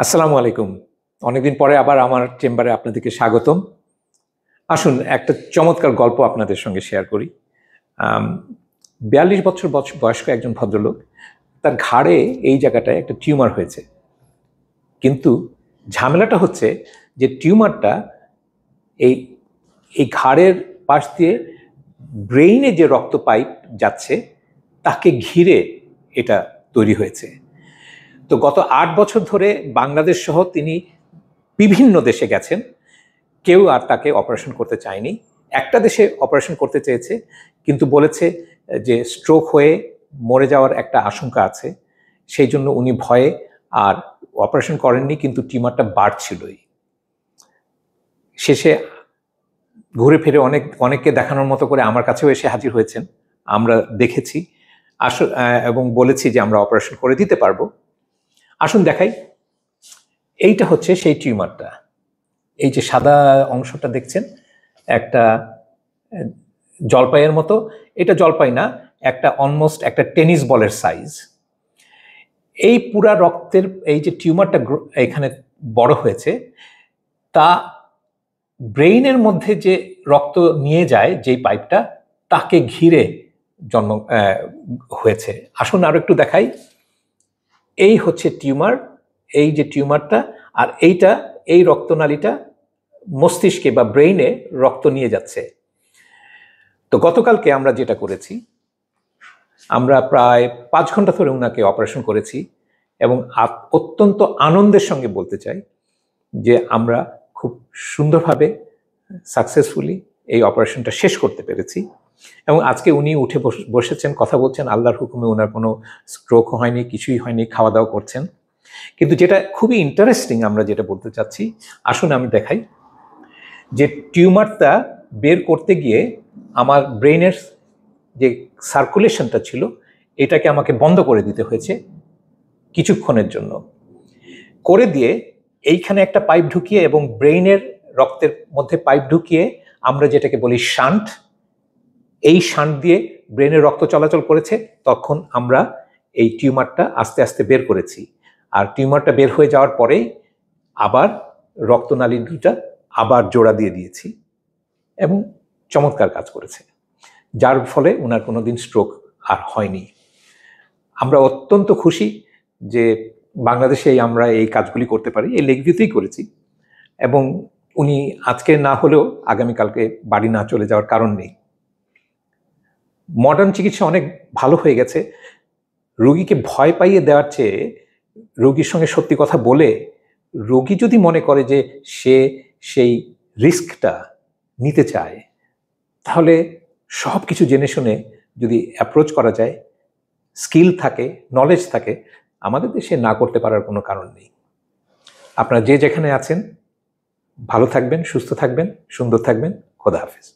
আসসালামু আলাইকুম। অনেকদিন পরে আবার আমার চেম্বারে আপনাদেরকে স্বাগতম। আসুন একটা চমৎকার গল্প আপনাদের সঙ্গে শেয়ার করি। ৪২ বছর বয়স্ক একজন ভদ্রলোক, তার ঘাড়ে এই জায়গাটায় একটা টিউমার হয়েছে। কিন্তু ঝামেলাটা হচ্ছে যে টিউমারটা এই এই ঘাড়ের পাশ দিয়ে ব্রেইনে যে রক্ত পাইপ যাচ্ছে তাকে ঘিরে এটা তৈরি হয়েছে। তো গত ৮ বছর ধরে বাংলাদেশ সহ তিনি বিভিন্ন দেশে গেছেন, কেউ আর তাকে অপারেশন করতে চায়নি। একটা দেশে অপারেশন করতে চেয়েছে, কিন্তু বলেছে যে স্ট্রোক হয়ে মরে যাওয়ার একটা আশঙ্কা আছে, সেই জন্য উনি ভয়ে আর অপারেশন করেননি, কিন্তু টিউমারটা বাড়ছিলই। শেষে ঘুরে ফিরে অনেককে দেখানোর মতো করে আমার কাছেও এসে হাজির হয়েছেন, আমরা দেখেছি এবং বলেছি যে আমরা অপারেশন করে দিতে পারবো। আসুন দেখাই। এইটা হচ্ছে সেই টিউমারটা। এই যে সাদা অংশটা দেখছেন, একটা জলপাইয়ের মতো। এটা জলপাই না, একটা অলমোস্ট একটা টেনিস বলের সাইজ। এই পুরা রক্তের এই যে টিউমারটা এখানে বড় হয়েছে, তা ব্রেইনের মধ্যে যে রক্ত নিয়ে যায় যেই পাইপটা, তাকে ঘিরে জন্ম হয়েছে। আসুন আরো একটু দেখাই। এই হচ্ছে টিউমার, এই যে টিউমারটা, আর এই রক্তনালীটা মস্তিষ্কে বা ব্রেইনে রক্ত নিয়ে যাচ্ছে। তো গতকালকে আমরা যেটা করেছি, আমরা প্রায় 5 ঘন্টা ধরে ওনাকে অপারেশন করেছি এবং অত্যন্ত আনন্দের সঙ্গে বলতে চাই যে আমরা খুব সুন্দরভাবে সাকসেসফুলি এই অপারেশনটা শেষ করতে পেরেছি। এবং আজকে উনি উঠে বসেছেন, কথা বলছেন, আল্লাহর হুকুমে ওনার কোনো স্ট্রোক হয়নি, কিছুই হয়নি, খাওয়া দাওয়া করছেন। কিন্তু যেটা খুবই ইন্টারেস্টিং, আমরা যেটা বলতে চাচ্ছি, আসুন আমি দেখাই। যে টিউমারটা বের করতে গিয়ে আমার ব্রেইনের যে সার্কুলেশনটা ছিল, এটাকে আমাকে বন্ধ করে দিতে হয়েছে কিছুক্ষণের জন্য। করে দিয়ে এইখানে একটা পাইপ ঢুকিয়ে এবং ব্রেইনের রক্তের মধ্যে পাইপ ঢুকিয়ে আমরা যেটাকে বলি শান্ট, এই শান্ট দিয়ে ব্রেনের রক্ত চলাচল করেছে। তখন আমরা এই টিউমারটা আস্তে আস্তে বের করেছি। আর টিউমারটা বের হয়ে যাওয়ার পরেই আবার রক্তনালী দুটা আবার জোড়া দিয়ে দিয়েছি এবং চমৎকার কাজ করেছে, যার ফলে ওনার কোনোদিন স্ট্রোক আর হয়নি। আমরা অত্যন্ত খুশি যে বাংলাদেশে আমরা এই কাজগুলি করতে পারি। এই লেকভিউতেই করেছি এবং উনি আজকে না হলেও আগামীকালকে বাড়ি না চলে যাওয়ার কারণ নেই। মডার্ন চিকিৎসা অনেক ভালো হয়ে গেছে। রোগীকে ভয় পাইয়ে দেওয়ার চেয়ে রোগীর সঙ্গে সত্যি কথা বলে, রোগী যদি মনে করে যে সে সেই রিস্কটা নিতে চায়, তাহলে সব কিছু জেনে শুনে যদি অ্যাপ্রোচ করা যায়, স্কিল থাকে, নলেজ থাকে, আমাদের দেশে না করতে পারার কোনো কারণ নেই। আপনারা যে যেখানে আছেন ভালো থাকবেন, সুস্থ থাকবেন, সুন্দর থাকবেন। খোদা হাফেজ।